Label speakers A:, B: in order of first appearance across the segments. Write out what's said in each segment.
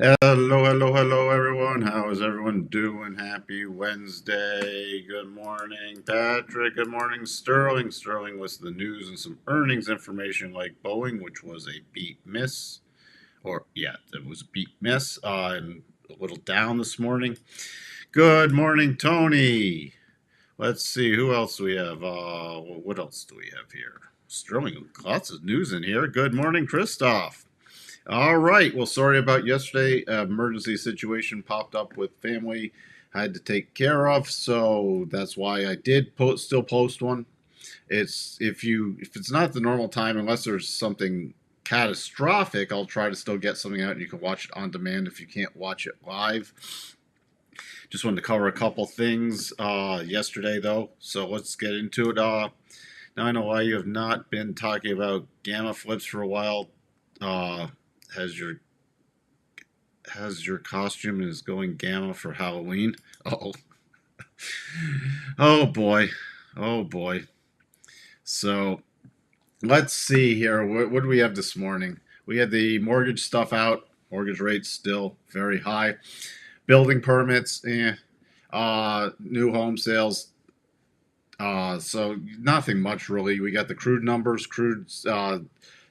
A: Hello, hello, hello, everyone. How is everyone doing? Happy Wednesday. Good morning, Patrick. Good morning, Sterling. Sterling with the news and some earnings information like Boeing, which was a beat miss. Or, yeah, it was a beat miss and a little down this morning. Good morning, Tony. Let's see, who else do we have? What else do we have here? Sterling, lots of news in here. Good morning, Christoph. All right. Well, sorry about yesterday. Emergency situation popped up with family I had to take care of, so that's why I did still post one. It's if it's not the normal time, unless there's something catastrophic, I'll try to still get something out and you can watch it on demand if you can't watch it live. Just wanted to cover a couple things yesterday though, so let's get into it. Now I know why you have not been talking about gamma flips for a while. Uh, has your costume is going gamma for Halloween? Oh, oh boy, oh boy. So let's see here. What do we have this morning? We had the mortgage stuff out. Mortgage rates still very high. Building permits, new home sales. So nothing much really. We got the crude numbers. Crude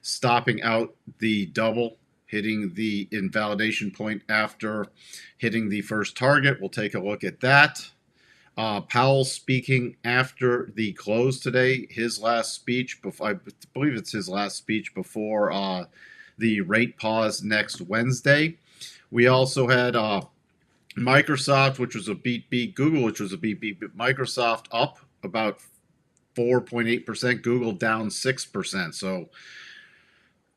A: stopping out the double, hitting the invalidation point after hitting the first target. We'll take a look at that. Powell speaking after the close today. His last speech, I believe it's his last speech before the rate pause next Wednesday. We also had Microsoft, which was a beat, Google, which was a beat. Microsoft up about 4.8%, Google down 6%. So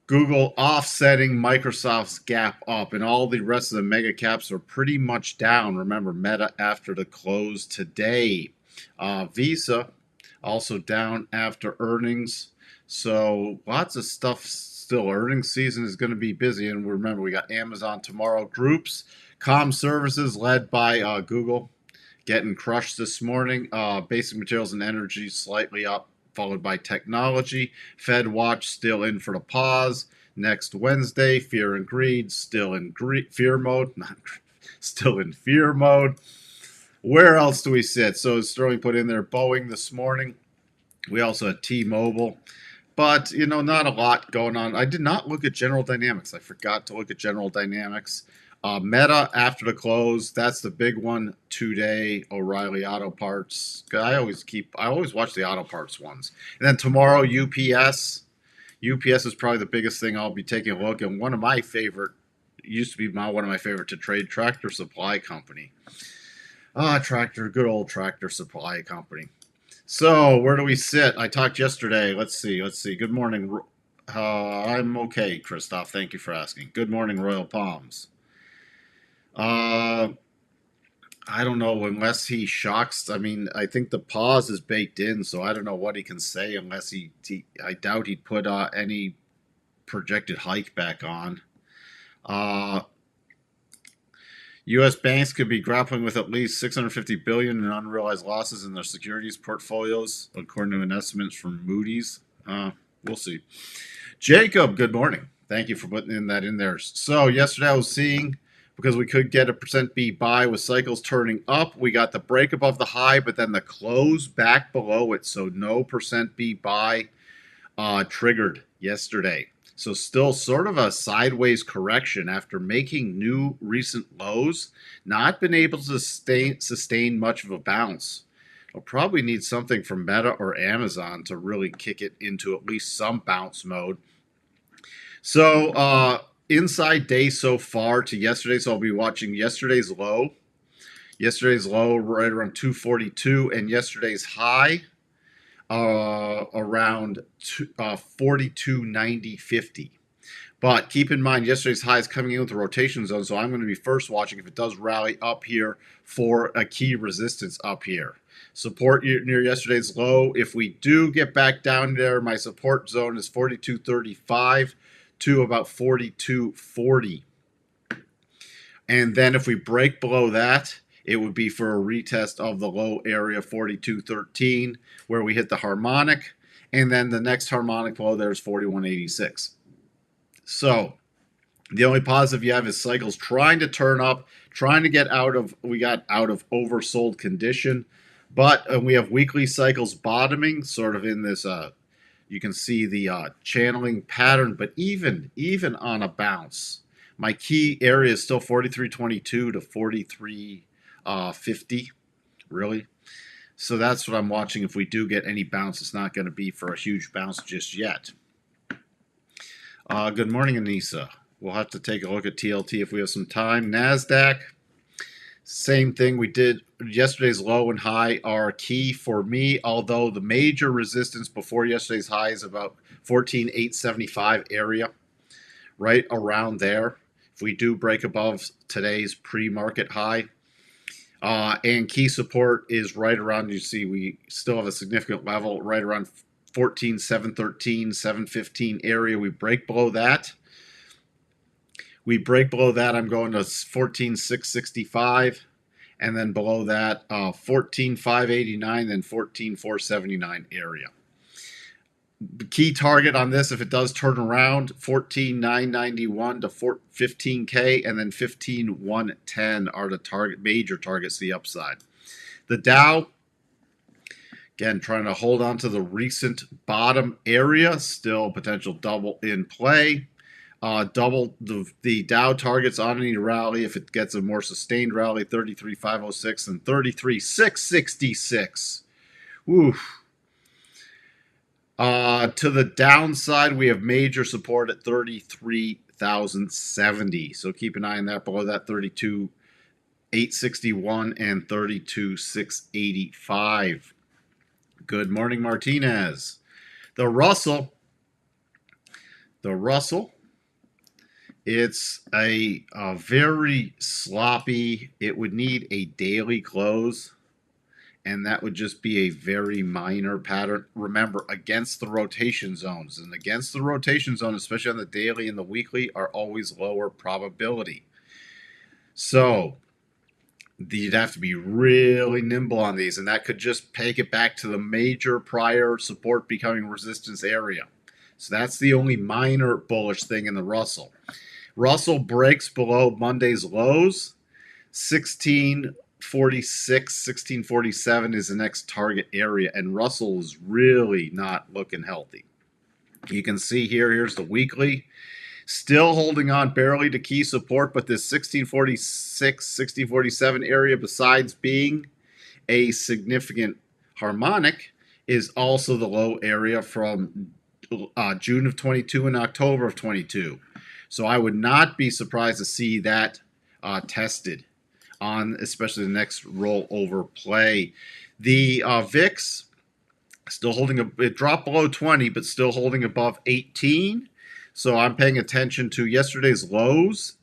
A: Google offsetting Microsoft's gap up, and all the rest of the mega caps are pretty much down. Remember, Meta after the close today. Visa also down after earnings. So lots of stuff still. Earnings season is going to be busy, and remember, we got Amazon tomorrow. Groups, comm services led by Google getting crushed this morning. Basic materials and energy slightly up, followed by technology. Fed watch still in for the pause. Next Wednesday, fear and greed still in fear mode, not still in fear mode. Where else do we sit? So Sterling put in there Boeing this morning. We also had T-Mobile. But, not a lot going on. I did not look at General Dynamics. I forgot to look at General Dynamics. Meta after the close, that's the big one today. O'Reilly Auto Parts. I always watch the auto parts ones. And then tomorrow, UPS. UPS is probably the biggest thing I'll be taking a look at. One of my favorite, used to be one of my favorite to trade, Tractor Supply Company. Good old Tractor Supply Company. So, where do we sit? I talked yesterday. Let's see. Good morning. I'm okay, Christoph. Thank you for asking. Good morning, Royal Palms. Uh, I don't know unless he shocks. I mean, I think the pause is baked in, so I don't know what he can say unless I doubt he'd put any projected hike back on. Uh, U.S. banks could be grappling with at least 650 billion in unrealized losses in their securities portfolios, according to an estimate from Moody's. We'll see. Jacob, good morning. Thank you for putting that in there. So yesterday I was seeing, because we could get a percent B buy with cycles turning up, we got the break above the high, but then the close back below it. So no percent B buy triggered yesterday. So still sort of a sideways correction after making new recent lows, not been able to sustain much of a bounce. I'll probably need something from Meta or Amazon to really kick it into at least some bounce mode. So inside day so far to yesterday, so I'll be watching yesterday's low. Yesterday's low right around 242 and yesterday's high around 42.90.50. But keep in mind, yesterday's high is coming in with a rotation zone, so I'm going to be first watching if it does rally up here for a key resistance up here. Support near yesterday's low. If we do get back down there, my support zone is 42.35 to about 42.40. And then if we break below that, it would be for a retest of the low area 42.13 where we hit the harmonic, and then the next harmonic below there is 41.86. So The only positive you have is cycles trying to turn up, trying to get out of, we got out of oversold condition. But we have weekly cycles bottoming, sort of in this, you can see the channeling pattern, but even on a bounce, my key area is still 43.22 to 43.50, really. So that's what I'm watching. If we do get any bounce, it's not going to be for a huge bounce just yet. Good morning, Anissa. We'll have to take a look at TLT if we have some time. NASDAQ, same thing. We did yesterday's low and high are key for me, although the major resistance before yesterday's high is about 14,875 area, right around there. If we do break above today's pre-market high, and key support is right around, you see we still have a significant level right around 14,713, 715 area. We break below that. I'm going to 14,665, and then below that 14,589, then 14,479 area. The key target on this, if it does turn around, 14,991 to 15K, and then 15,110 are the major targets to the upside. The Dow, again, trying to hold on to the recent bottom area, still potential double in play. Double the Dow targets on any rally if it gets a more sustained rally, 33,506 and 33,666. Oof. To the downside, we have major support at 33,070. So keep an eye on that. Below that, 32,861 and 32,685. Good morning, Martinez. The Russell, it's a very sloppy, it would need a daily close, and that would just be a very minor pattern. Remember, against the rotation zones, and against the rotation zone, especially on the daily and the weekly, are always lower probability. So you'd have to be really nimble on these, and that could just take it back to the major prior support becoming resistance area. So that's the only minor bullish thing in the Russell. Russell breaks below Monday's lows. 1646, 1647 is the next target area, and Russell is really not looking healthy. You can see here's the weekly. Still holding on barely to key support, but this 1646, 1647 area, besides being a significant harmonic, is also the low area from June of 22 and October of 22. So I would not be surprised to see that tested on especially the next rollover play. The VIX still holding it dropped below 20, but still holding above 18. So I'm paying attention to yesterday's lows.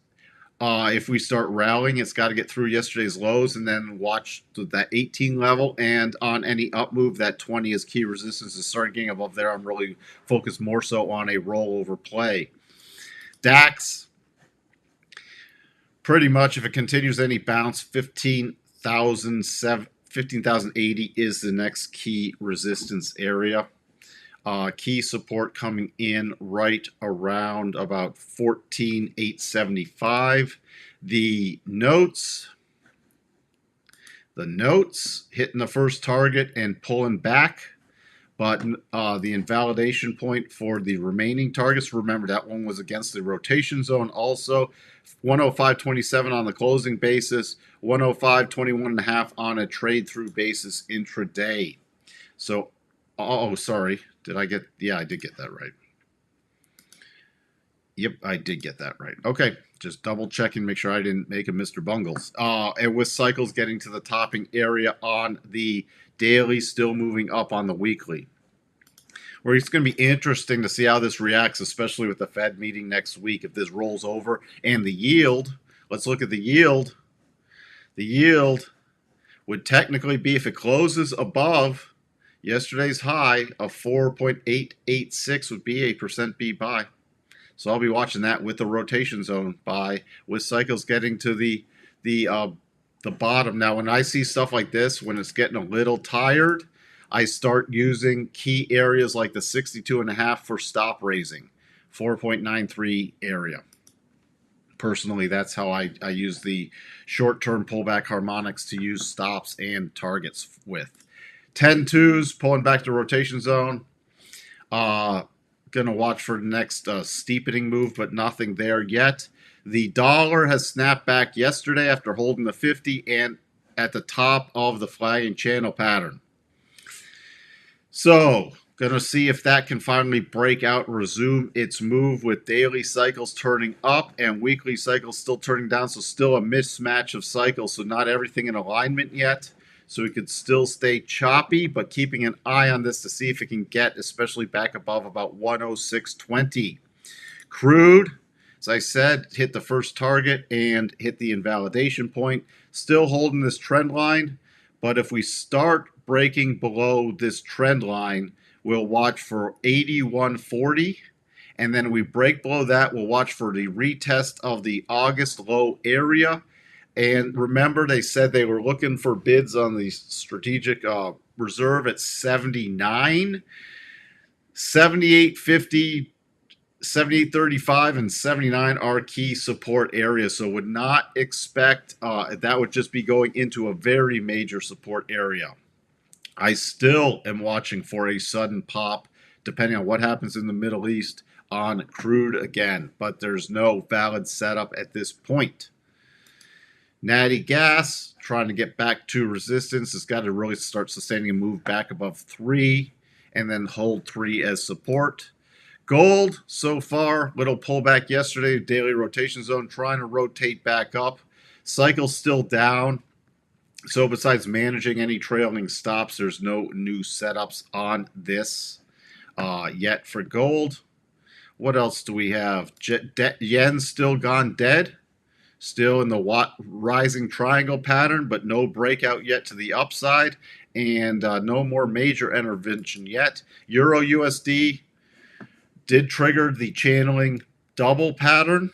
A: If we start rallying, it's got to get through yesterday's lows and then watch that 18 level. And on any up move, that 20 is key resistance is starting getting above there. I'm really focused more so on a rollover play. DAX, pretty much if it continues any bounce, 15,080 is the next key resistance area. Key support coming in right around about 14,875. The notes hitting the first target and pulling back. But the invalidation point for the remaining targets, remember that one was against the rotation zone also. 105.27 on the closing basis, 105.21.5 on a trade through basis intraday. So, sorry. I did get that right. Yep, I did get that right. Okay, just double checking, make sure I didn't make a Mr. Bungles. And with cycles getting to the topping area on the daily, still moving up on the weekly. Where it's going to be interesting to see how this reacts, especially with the Fed meeting next week, if this rolls over. And the yield, let's look at the yield. The yield would technically be, if it closes above yesterday's high of 4.886, would be a % B buy. So I'll be watching that with the rotation zone buy, with cycles getting to the bottom. Now, when I see stuff like this, when it's getting a little tired, I start using key areas like the 62.5 for stop raising, 4.93 area. Personally, that's how I use the short-term pullback harmonics to use stops and targets with. 10-2s pulling back to rotation zone. Gonna watch for the next steepening move, but nothing there yet. The dollar has snapped back yesterday after holding the 50 and at the top of the flagging channel pattern. So, going to see if that can finally break out and resume its move with daily cycles turning up and weekly cycles still turning down. So still a mismatch of cycles. So not everything in alignment yet. So we could still stay choppy, but keeping an eye on this to see if it can get especially back above about 106.20. Crude, as I said, hit the first target and hit the invalidation point. Still holding this trend line. But if we start breaking below this trend line, we'll watch for 81.40, and then we break below that, we'll watch for the retest of the August low area. And remember, they said they were looking for bids on the strategic reserve at 79, 78.50, 78.35, and 79 are key support areas. So would not expect that would just be going into a very major support area. I still am watching for a sudden pop, depending on what happens in the Middle East, on crude again. But there's no valid setup at this point. Natty gas, trying to get back to resistance. It's got to really start sustaining a move back above 3 and then hold 3 as support. Gold, so far, little pullback yesterday, daily rotation zone, trying to rotate back up. Cycle still down. So besides managing any trailing stops, there's no new setups on this yet for gold. What else do we have? Yen still gone dead. Still in the rising triangle pattern, but no breakout yet to the upside. And no more major intervention yet. Euro USD did trigger the channeling double pattern.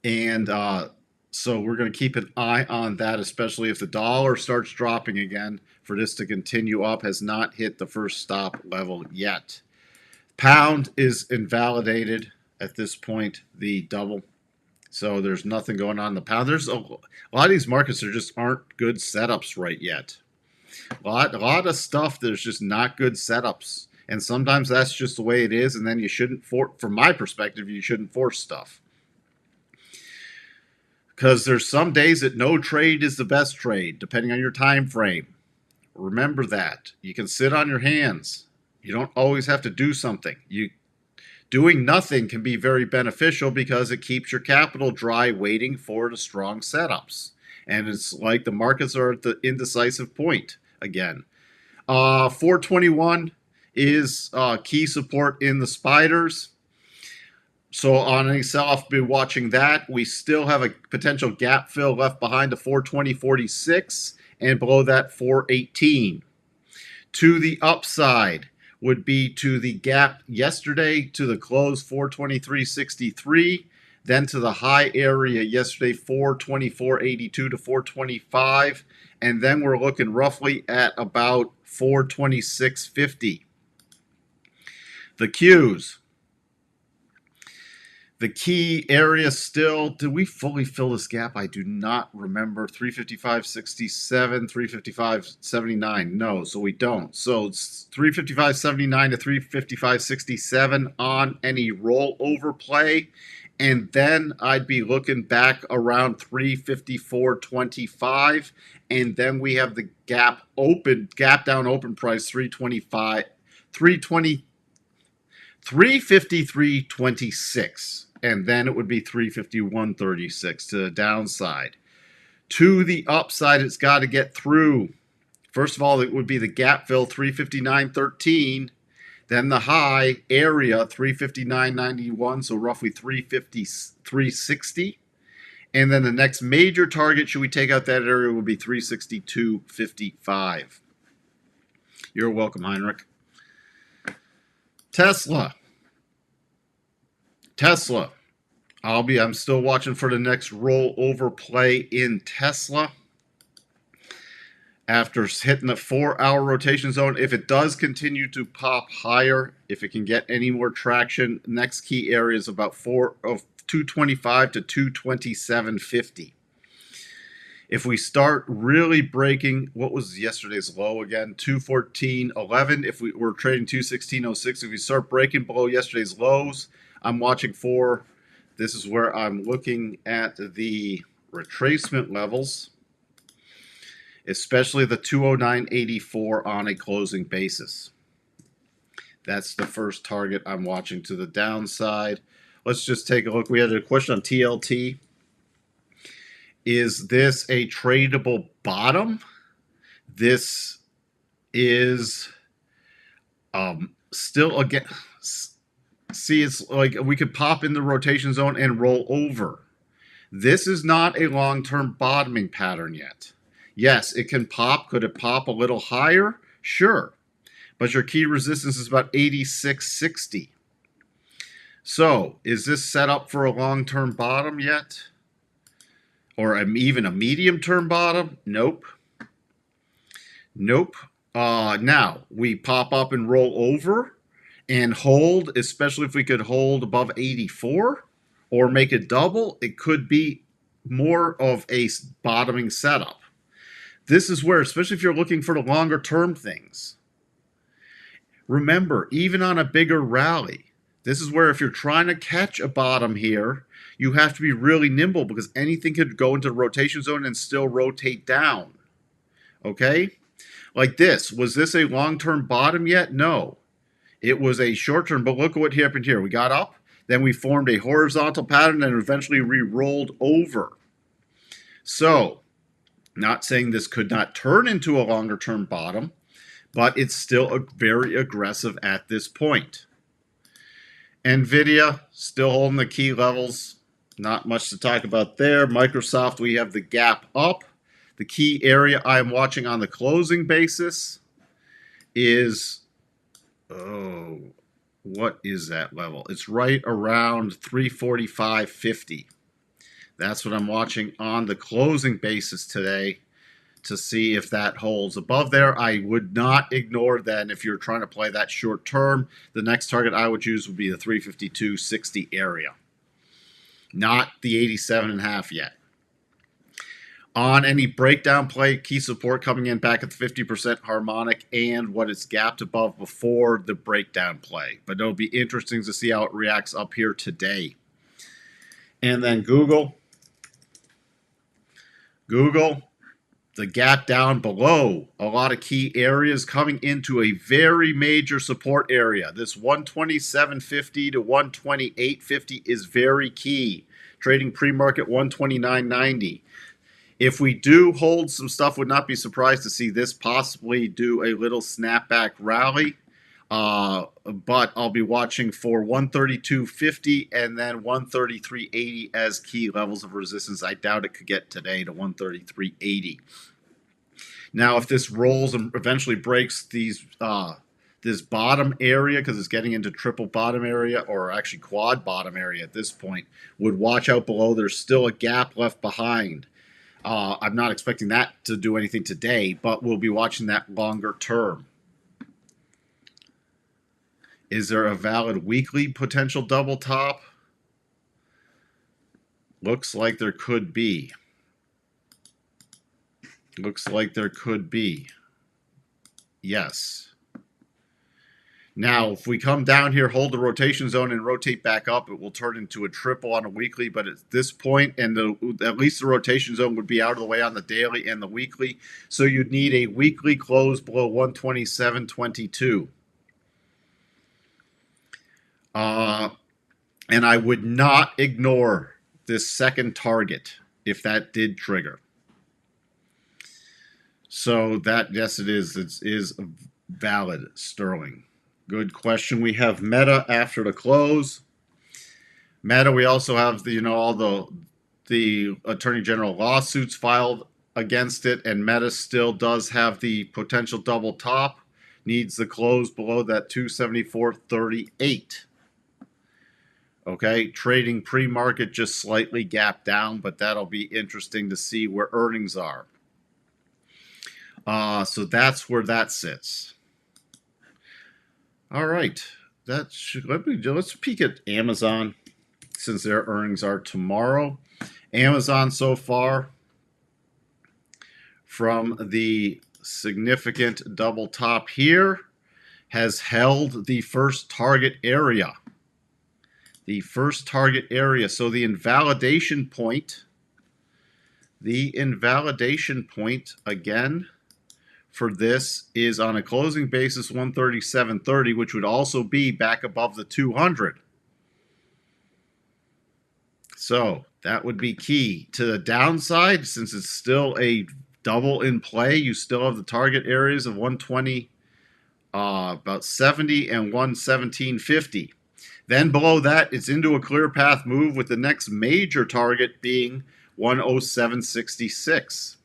A: And so we're going to keep an eye on that, especially if the dollar starts dropping again. For this to continue up, has not hit the first stop level yet. Pound is invalidated at this point, the double. So there's nothing going on in the pound. There's a lot of these markets that just aren't good setups right yet. A lot of stuff there's just not good setups. And sometimes that's just the way it is. And then you shouldn't, from my perspective, you shouldn't force stuff. Because there's some days that no trade is the best trade, depending on your time frame. Remember that. You can sit on your hands. You don't always have to do something. Doing nothing can be very beneficial because it keeps your capital dry waiting for the strong setups. And it's like the markets are at the indecisive point again. 421 is key support in the spiders. So on any sell-off, be watching that. We still have a potential gap fill left behind to 420.46 and below that 418. To the upside would be to the gap yesterday to the close 423.63, then to the high area yesterday 424.82 to 425, and then we're looking roughly at about 426.50. The Qs. The key area still, did we fully fill this gap? I do not remember. 355.67, 355.79. No, so we don't. So it's 355.79 to 355.67 on any rollover play. And then I'd be looking back around 354.25. And then we have the gap down open price 353.26, and then it would be 351.36 to the downside. To the upside, it's got to get through. First of all, it would be the gap fill 359.13, then the high area 359.91, so roughly 360. And then the next major target, should we take out that area, would be 362.55. You're welcome, Heinrich. Tesla. I'm still watching for the next rollover play in Tesla. After hitting the 4-hour rotation zone, if it does continue to pop higher, if it can get any more traction, next key area is about 225 to 227.50. If we start really breaking, what was yesterday's low again? 214.11. If we're trading 216.06, if we start breaking below yesterday's lows, I'm watching for, this is where I'm looking at the retracement levels, especially the 209.84 on a closing basis. That's the first target I'm watching to the downside. Let's just take a look. We had a question on TLT. Is this a tradable bottom? This is still, again, see, it's like we could pop in the rotation zone and roll over. This is not a long-term bottoming pattern yet. Yes, it can pop. Could it pop a little higher? Sure. But your key resistance is about 86.60. So, is this set up for a long-term bottom yet? Or even a medium-term bottom? Nope. Nope. Now, we pop up and roll over and hold, especially if we could hold above 84 or make it double, it could be more of a bottoming setup. This is where, especially if you're looking for the longer-term things, remember, even on a bigger rally, this is where if you're trying to catch a bottom here, you have to be really nimble because anything could go into the rotation zone and still rotate down. Okay? Like this. Was this a long-term bottom yet? No. It was a short-term, but look at what happened here. We got up, then we formed a horizontal pattern, and eventually we rolled over. So, not saying this could not turn into a longer-term bottom, but it's still very aggressive at this point. NVIDIA, still holding the key levels. Not much to talk about there. Microsoft, we have the gap up. The key area I'm watching on the closing basis is, oh, what is that level? It's right around 345.50. That's what I'm watching on the closing basis today to see if that holds above there. I would not ignore then if you're trying to play that short term. The next target I would use would be the 352.60 area. Not the 87.5 yet. On any breakdown play, key support coming in back at the 50% harmonic and what it's gapped above before the breakdown play. But it'll be interesting to see how it reacts up here today. And then Google, the gap down below, a lot of key areas coming into a very major support area. This 127.50 to 128.50 is very key. Trading pre-market 129.90. If we do hold some stuff, would not be surprised to see this possibly do a little snapback rally. But I'll be watching for 132.50 and then 133.80 as key levels of resistance. I doubt it could get today to 133.80. Now, if this rolls and eventually breaks these this bottom area, because it's getting into triple bottom area, or actually quad bottom area at this point, would watch out below. There's still a gap left behind. I'm not expecting that to do anything today, but we'll be watching that longer term. Is there a valid weekly potential double top? Looks like there could be. Looks like there could be. Yes. Now, if we come down here, hold the rotation zone, and rotate back up, it will turn into a triple on a weekly. But at this point, and at least the rotation zone would be out of the way on the daily and the weekly. So you'd need a weekly close below 127.22. And I would not ignore this second target if that did trigger. So that, yes, it is. It is valid, Sterling. Good question. We have Meta after the close. Meta, we also have the, all the Attorney General lawsuits filed against it, and Meta still does have the potential double top. Needs the close below that 274.38. Okay, trading pre-market just slightly gapped down, but that'll be interesting to see where earnings are. So that's where that sits. All right, let's peek at Amazon. since their earnings are tomorrow. Amazon so far, from the significant double top here, has held the first target area. The first target area. So the invalidation point again for this is on a closing basis 137.30, which would also be back above the 200. So that would be key. To the downside, since it's still a double in play, you still have the target areas of 120, about 70, and 117.50. Then below that, it's into a clear path move with the next major target being 107.66.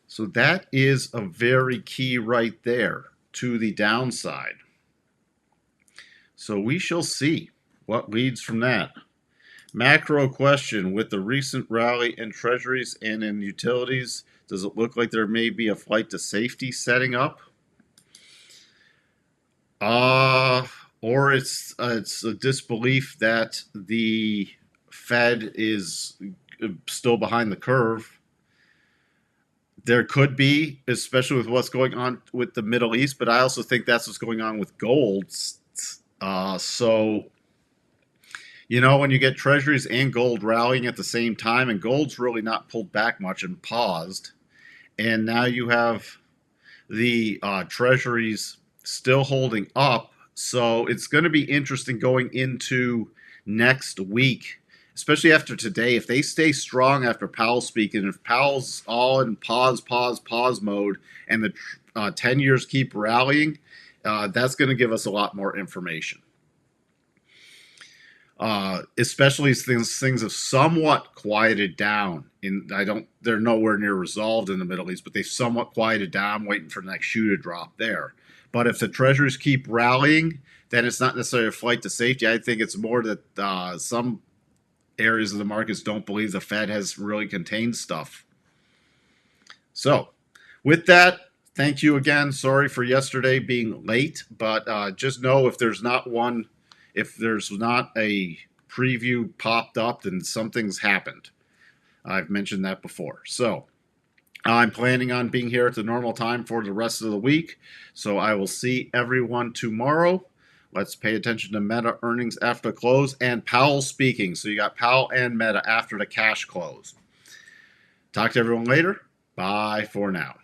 A: So that is a very key right there to the downside. So we shall see what leads from that. Macro question: with the recent rally in treasuries and in utilities, does it look like there may be a flight to safety setting up? Or it's a disbelief that the Fed is still behind the curve. There could be, especially with what's going on with the Middle East, but I also think that's what's going on with gold. So, when you get treasuries and gold rallying at the same time, and gold's really not pulled back much and paused, and now you have the treasuries still holding up. So it's going to be interesting going into next week, especially after today. If they stay strong after Powell speaking, if Powell's all in pause mode, and the 10 years keep rallying, that's going to give us a lot more information. Especially since things have somewhat quieted down. They're nowhere near resolved in the Middle East, but they've somewhat quieted down, waiting for the next shoe to drop there. But if the treasuries keep rallying, then it's not necessarily a flight to safety. I think it's more that some areas of the markets don't believe the Fed has really contained stuff. So, with that, thank you again. Sorry for yesterday being late, but just know if there's not a preview popped up, then something's happened. I've mentioned that before. So I'm planning on being here at the normal time for the rest of the week. So I will see everyone tomorrow. Let's pay attention to Meta earnings after close and Powell speaking. So you got Powell and Meta after the cash close. Talk to everyone later. Bye for now.